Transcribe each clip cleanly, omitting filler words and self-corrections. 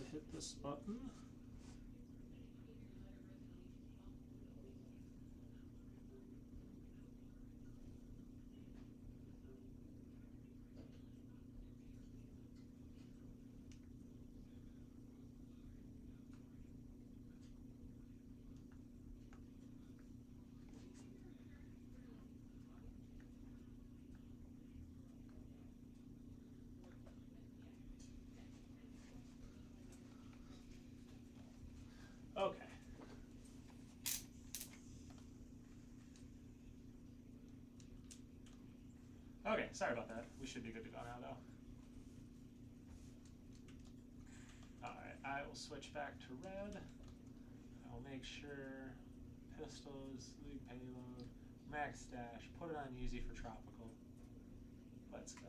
to hit this button. Okay. Okay, sorry about that. We should be good to go now, though. Alright, I will switch back to red. I'll make sure pistols, league payload, max stash, put it on easy for tropical. Let's go.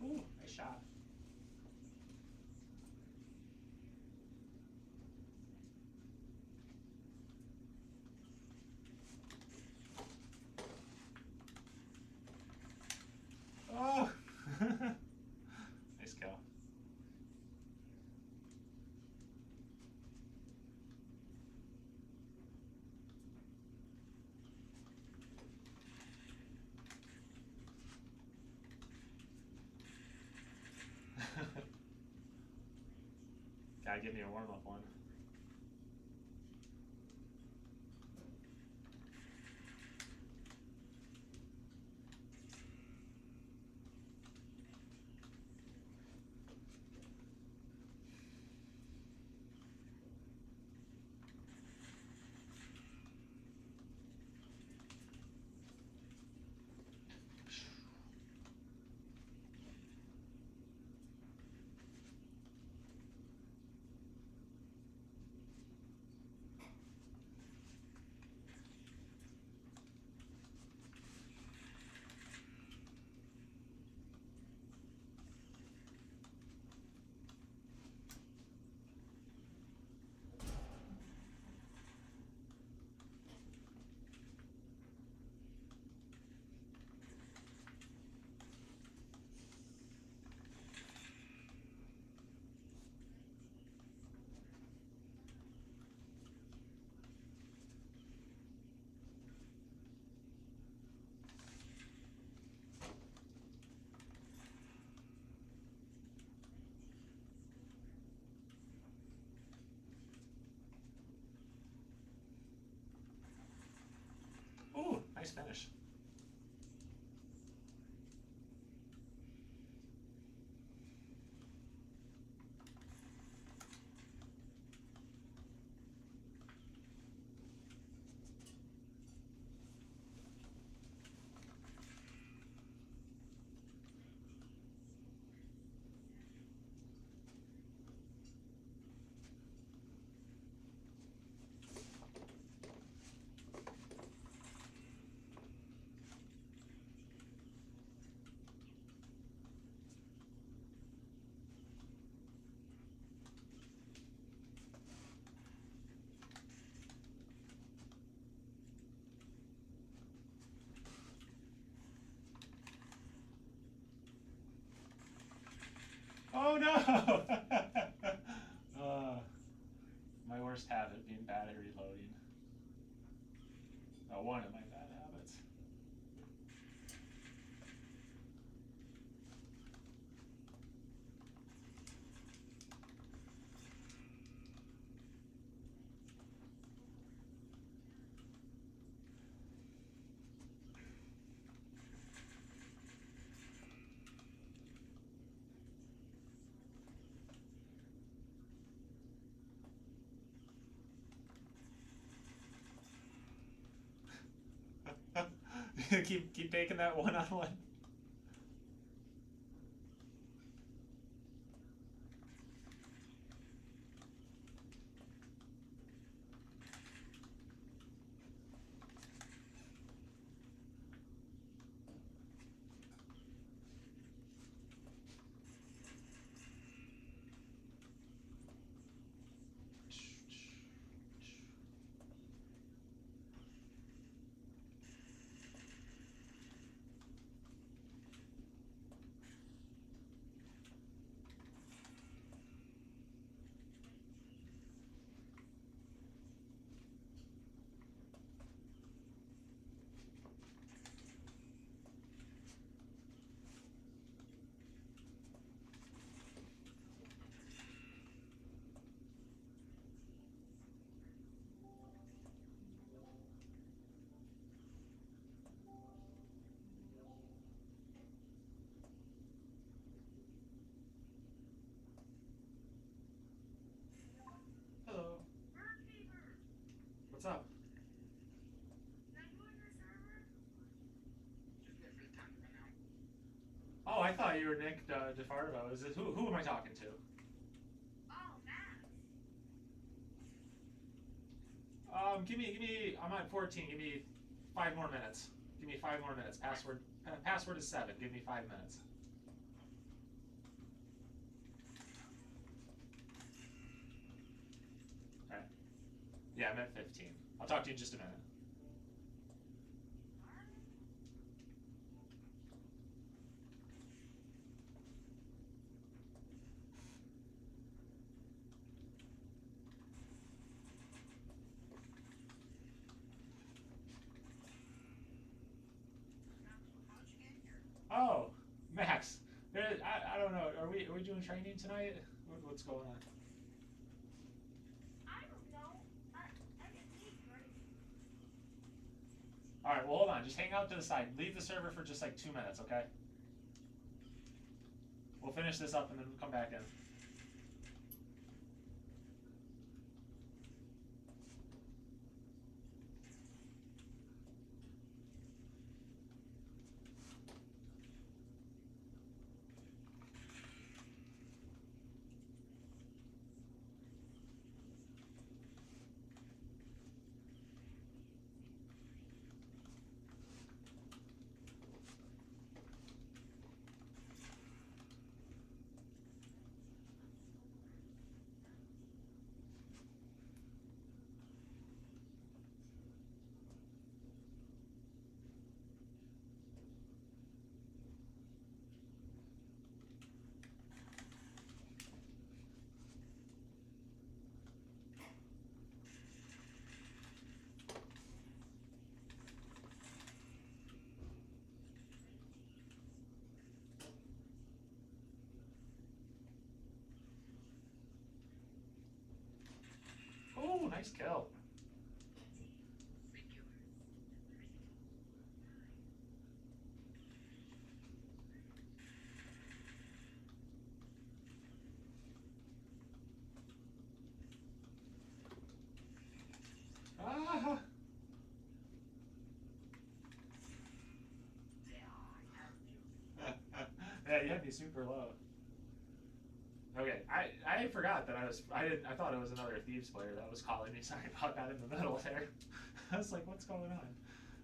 Ooh, nice shot. Oh! Nice go. Gotta give me a warm-up one. Ooh, nice finish. Oh no! My worst habit being bad at reloading. One of my bad habits. keep taking that one-on-one. What's up? Oh, I thought you were Nick DeFardo. Is this who am I talking to? Give me. I'm at 14. Give me 5 more minutes. Give me 5 more minutes. Password is 7. Give me 5 minutes. All right. Yeah, I'm at 15. I'll talk to you in just a minute. Oh, Max. I don't know. Are we doing training tonight? What's going on? I don't know. I can eat right. All right. Well, hold on. Just hang out to the side. Leave the server for just like 2 minutes, okay? We'll finish this up and then we'll come back in. Oh, nice kill. Ah. Yeah, you had me super low. Okay, I forgot that I thought it was another Thieves player that was calling me. Sorry about that in the middle there. I was like, what's going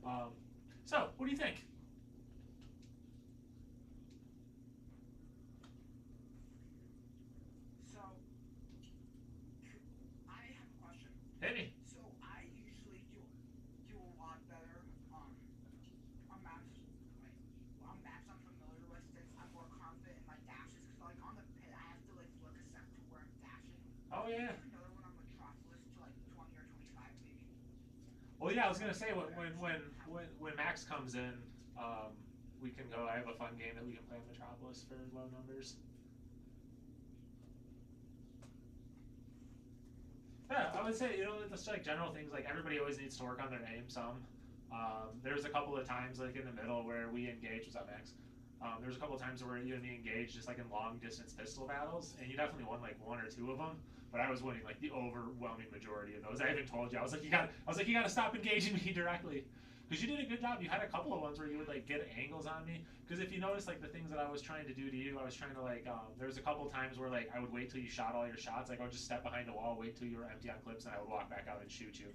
on? So, what do you think? So, I have a question. Hit me. So, I usually do a lot better on maps, like, on maps I'm familiar with, since I'm more confident in my dashes, because, like, on the pit, I have to, like, look a second to where I'm dashing. Oh, yeah. Another one on Metropolis to, like, 20 or 25, maybe. Well, yeah, I was gonna say when Max comes in, we can go. I have a fun game that we can play in Metropolis for low numbers. Yeah, I would say just like general things like everybody always needs to work on their name some. There's a couple of times like in the middle where we engage. What's up, Max? There's a couple of times where you and me engaged just like in long distance pistol battles, and you definitely won like 1 or 2 of them. But I was winning like the overwhelming majority of those. I even told you I was like you gotta stop engaging me directly, because you did a good job. You had a couple of ones where you would like get angles on me. Because if you notice like the things that I was trying to do to you, I was trying to like there was a couple of times where like I would wait till you shot all your shots. Like I would just step behind the wall, wait till you were empty on clips, and I would walk back out and shoot you.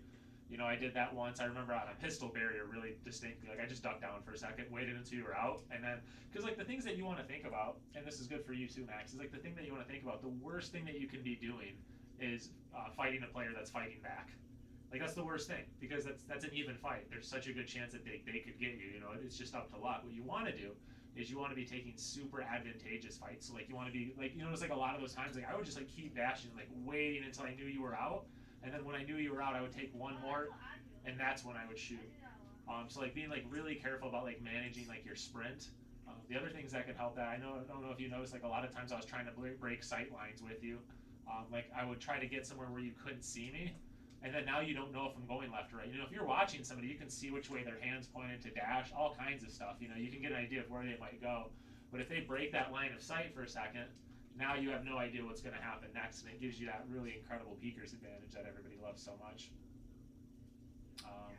You know, I did that once. I remember on a pistol barrier really distinctly. Like I just ducked down for a second, waited until you were out, and then because like the things that you want to think about, and this is good for you too, Max, is like the thing that you want to think about. The worst thing that you can be doing is fighting a player that's fighting back. Like that's the worst thing, because that's an even fight. There's such a good chance that they could get you. You know, it's just up to luck. What you want to do is you want to be taking super advantageous fights. So like you want to be like, you know, it's like a lot of those times like I would just like keep bashing, like waiting until I knew you were out, and then when I knew you were out, I would take one more, and that's when I would shoot. So like being like really careful about like managing like your sprint. The other things that could help that I don't know if you noticed, like a lot of times I was trying to break sight lines with you. Like I would try to get somewhere where you couldn't see me, and then now you don't know if I'm going left or right. You know, if you're watching somebody, you can see which way their hands pointed to dash, all kinds of stuff. You know, you can get an idea of where they might go. But if they break that line of sight for a second, now you have no idea what's going to happen next, and it gives you that really incredible peeker's advantage that everybody loves so much. Um,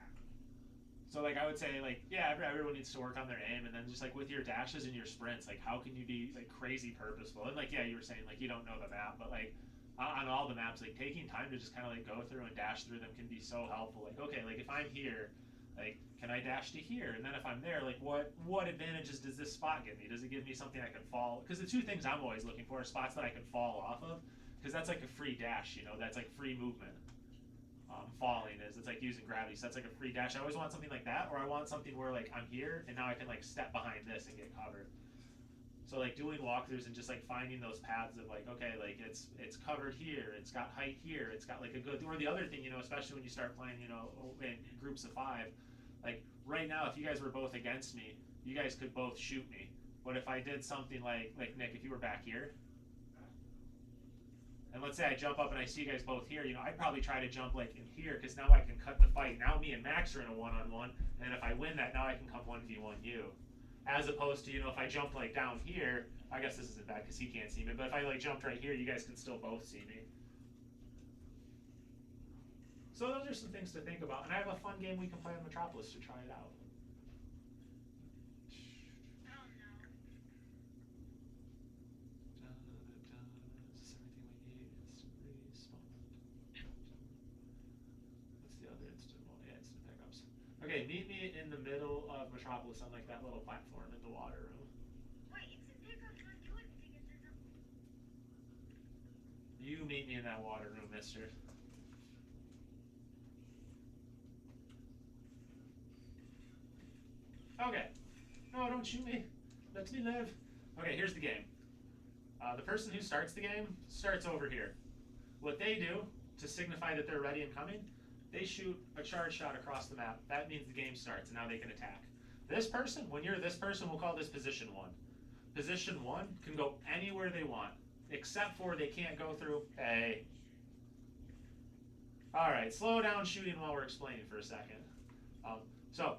so like I would say like yeah, everyone needs to work on their aim, and then just like with your dashes and your sprints, like how can you be like crazy purposeful? And like yeah, you were saying like you don't know the map, but like on all the maps, like taking time to just kind of like go through and dash through them can be so helpful. Like okay, like if I'm here, like can I dash to here? And then if I'm there, like what advantages does this spot give me? Does it give me something I can fall? Because the two things I'm always looking for are spots that I can fall off of, because that's like a free dash, you know, that's like free movement. Falling is it's like using gravity, so that's like a free dash. I always want something like that, or I want something where like I'm here and now I can like step behind this and get covered. So like doing walkthroughs and just like finding those paths of like okay, like it's covered here, it's got height here, it's got like a good. Or the other thing, you know, especially when you start playing, you know, in groups of 5, like right now if you guys were both against me, you guys could both shoot me. But if I did something like Nick, if you were back here, and let's say I jump up and I see you guys both here, you know, I'd probably try to jump like in here because now I can cut the fight. Now me and Max are in a one-on-one, and if I win that, now I can come 1v1 you. As opposed to, you know, if I jump like down here, I guess this isn't bad because he can't see me, but if I like jumped right here, you guys can still both see me. So those are some things to think about, and I have a fun game we can play on Metropolis to try it out. Okay, meet me in the middle of Metropolis on like that little platform in the water room. Wait, it's a pickup truck. You wouldn't think it's a... You meet me in that water room, mister. Okay. No, don't shoot me. Let me live. Okay, here's the game. The person who starts the game starts over here. What they do to signify that they're ready and coming, they shoot a charge shot across the map. That means the game starts, and now they can attack. This person, when you're this person, we'll call this position 1. Position 1 can go anywhere they want, except for they can't go through. Hey. All right, slow down shooting while we're explaining for a second. So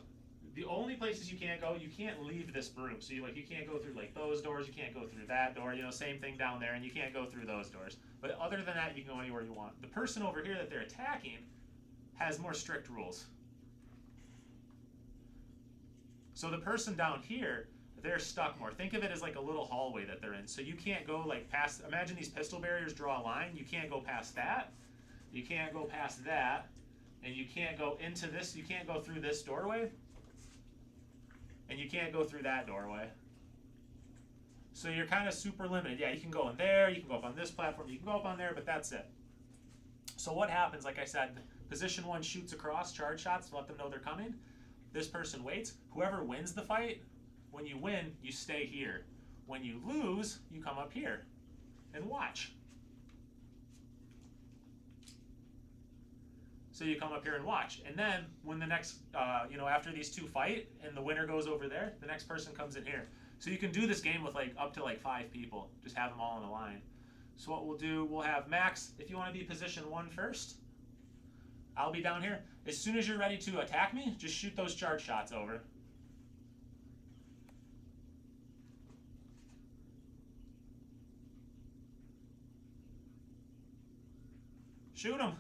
the only places you can't go, you can't leave this room. So you can't go through like those doors, you can't go through that door, you know, same thing down there, and you can't go through those doors. But other than that, you can go anywhere you want. The person over here that they're attacking has more strict rules. So the person down here, they're stuck more. Think of it as like a little hallway that they're in. So you can't go like past, imagine these pistol barriers draw a line, you can't go past that, you can't go past that, and you can't go into this, you can't go through this doorway, and you can't go through that doorway. So you're kind of super limited. Yeah, you can go in there, you can go up on this platform, you can go up on there, but that's it. So what happens, like I said, position 1 shoots across, charge shots to let them know they're coming. This person waits. Whoever wins the fight, when you win, you stay here. When you lose, you come up here and watch. So you come up here and watch. And then when the next, after these 2 fight and the winner goes over there, the next person comes in here. So you can do this game with like up to like 5 people. Just have them all in a line. So what we'll do, we'll have Max, if you want to be position 1 first, I'll be down here. As soon as you're ready to attack me, just shoot those charge shots over. Shoot them.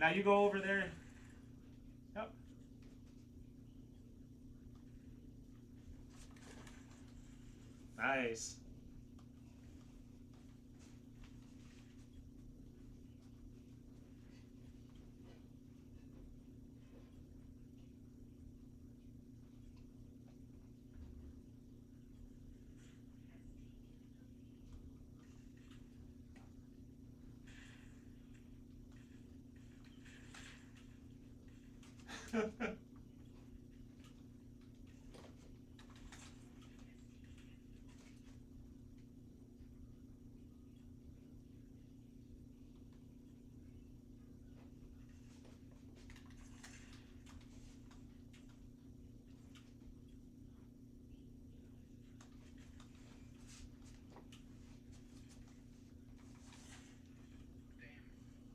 Now you go over there. Yep. Nice.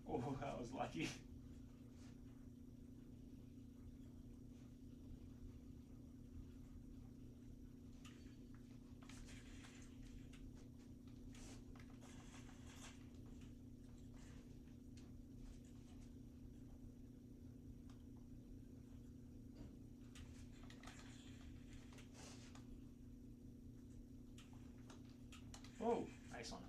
Oh, that was lucky. Oh, nice one.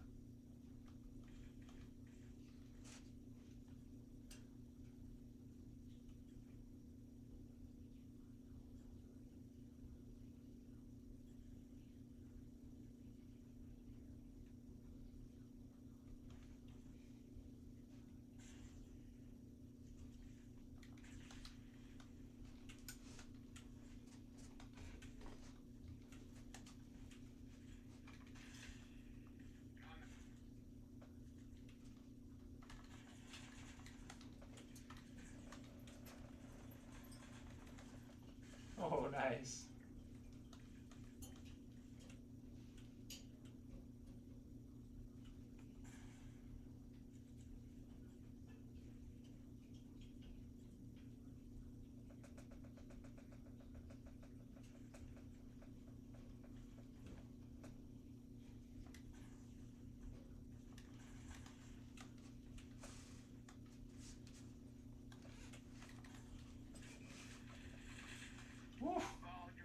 Oh, nice. Woo. Oh, you.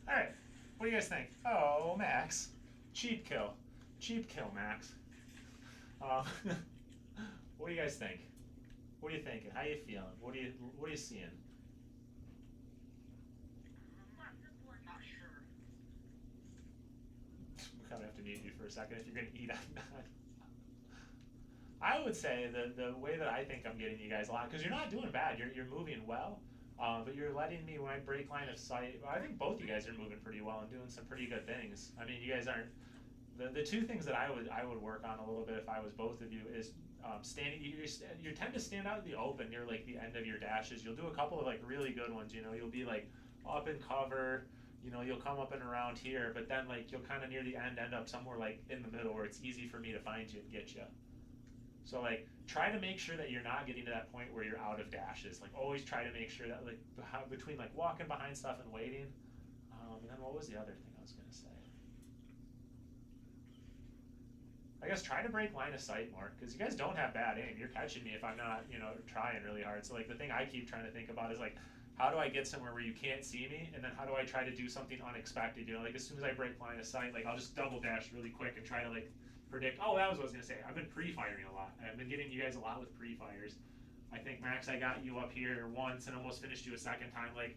All right. What do you guys think? Oh, Max. Cheap kill. Cheap kill, Max. Um, what do you guys think? What are you thinking? How you feeling? What are you seeing? Not sure. We kind of have to mute you for a second if you're gonna eat on that. I would say the way that I think I'm getting you guys a lot, because you're not doing bad. You're moving well. But you're letting me, when I break line of sight, I think both you guys are moving pretty well and doing some pretty good things. I mean, you guys aren't. The two things that I would work on a little bit if I was both of you is standing. You tend to stand out in the open near like the end of your dashes. You'll do a couple of like really good ones. You know, you'll be like up in cover. You know, you'll come up and around here, but then like you'll kind of near the end up somewhere like in the middle where it's easy for me to find you and get you. So like try to make sure that you're not getting to that point where you're out of dashes. Like always try to make sure that like between like walking behind stuff and waiting. And then what was the other thing I was gonna say? I guess try to break line of sight more because you guys don't have bad aim. You're catching me if I'm not, you know, trying really hard. So like the thing I keep trying to think about is like how do I get somewhere where you can't see me, and then how do I try to do something unexpected? You know, like as soon as I break line of sight, like I'll just double dash really quick and try to like predict. Oh, that was what I was gonna say. I've been pre-firing a lot. I've been getting you guys a lot with pre-fires. I think Max, I got you up here once and almost finished you a second time. Like,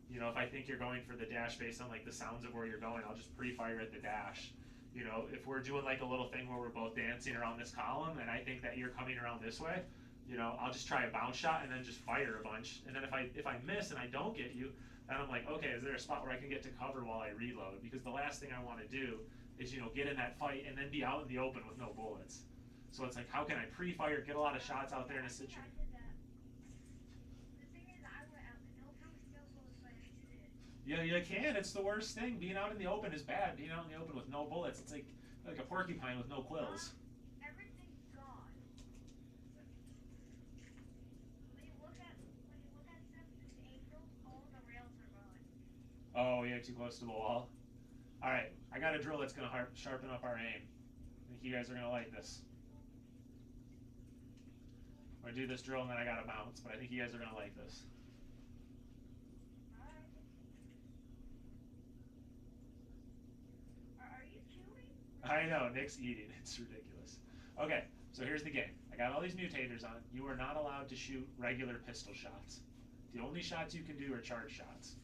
you know, if I think you're going for the dash based on like the sounds of where you're going, I'll just pre-fire at the dash. You know, if we're doing like a little thing where we're both dancing around this column, and I think that you're coming around this way, you know, I'll just try a bounce shot and then just fire a bunch. And then if I miss and I don't get you, then I'm like, okay, is there a spot where I can get to cover while I reload? Because the last thing I want to do is, you know, get in that fight and then be out in the open with no bullets. So it's like, how can I pre-fire, get a lot of shots out there in a situation? Yeah, you can. It's the worst thing. Being out in the open is bad. Being out in the open with no bullets, it's like a porcupine with no quills. Everything's gone. When you look at stuff this April, all the rails are gone. Oh, yeah, too close to the wall. All right, I got a drill that's gonna sharpen up our aim. I think you guys are gonna like this. I'm gonna do this drill and then I gotta bounce, but I think you guys are gonna like this. Are you chewing? I know, Nick's eating. It's ridiculous. Okay, so here's the game. I got all these mutators on. You are not allowed to shoot regular pistol shots. The only shots you can do are charge shots.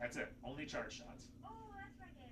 That's it. Only charge shots. Oh, that's my game.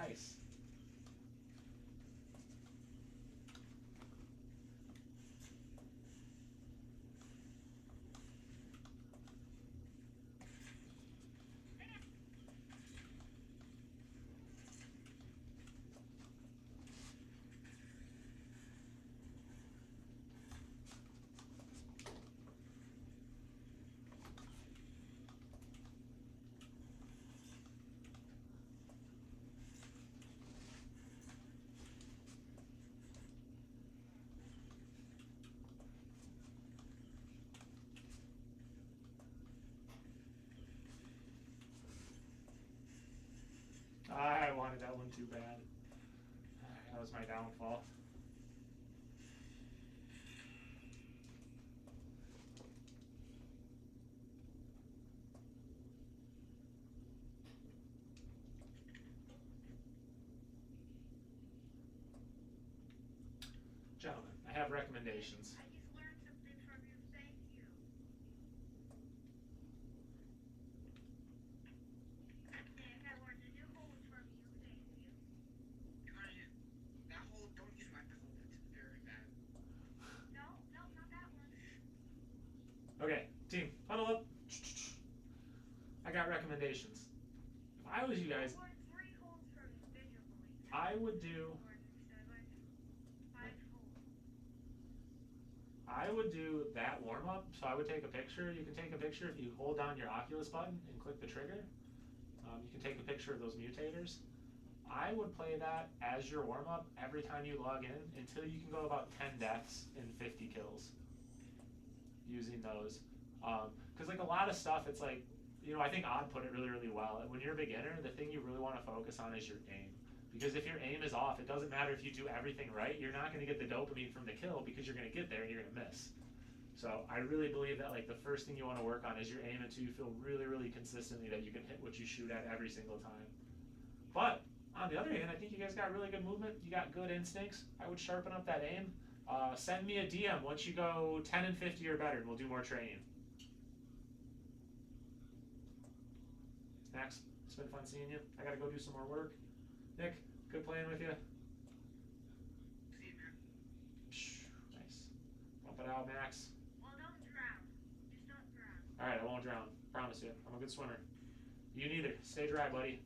Nice. I wanted that one too bad. That was my downfall. Gentlemen, I have recommendations. I just learned something from you. Thank you. Nick, I learned a new hold from you. Thank you. That whole, don't use my pistol, that's very bad. No, not that one. Okay, team, huddle up. I got recommendations. If I was you guys, I learned 3 holds from you visually. I would do that warm up. So I would take a picture. You can take a picture if you hold down your Oculus button and click the trigger. You can take a picture of those mutators. I would play that as your warm up every time you log in until you can go about 10 deaths and 50 kills using those. Because like a lot of stuff, it's like, you know, I think Odd put it really, really well. When you're a beginner, the thing you really want to focus on is your aim. Because if your aim is off, it doesn't matter if you do everything right, you're not going to get the dopamine from the kill because you're going to get there and you're going to miss. So I really believe that like the first thing you want to work on is your aim until you feel really, really consistently that you can hit what you shoot at every single time. But on the other hand, I think you guys got really good movement. You got good instincts. I would sharpen up that aim. Send me a DM once you go 10 and 50 or better and we'll do more training. Max, it's been fun seeing you. I gotta go do some more work. Nick, good playing with you. See you, man. Nice. Bump it out, Max. Well, don't drown. Just don't drown. Alright, I won't drown. Promise you. I'm a good swimmer. You neither. Stay dry, buddy.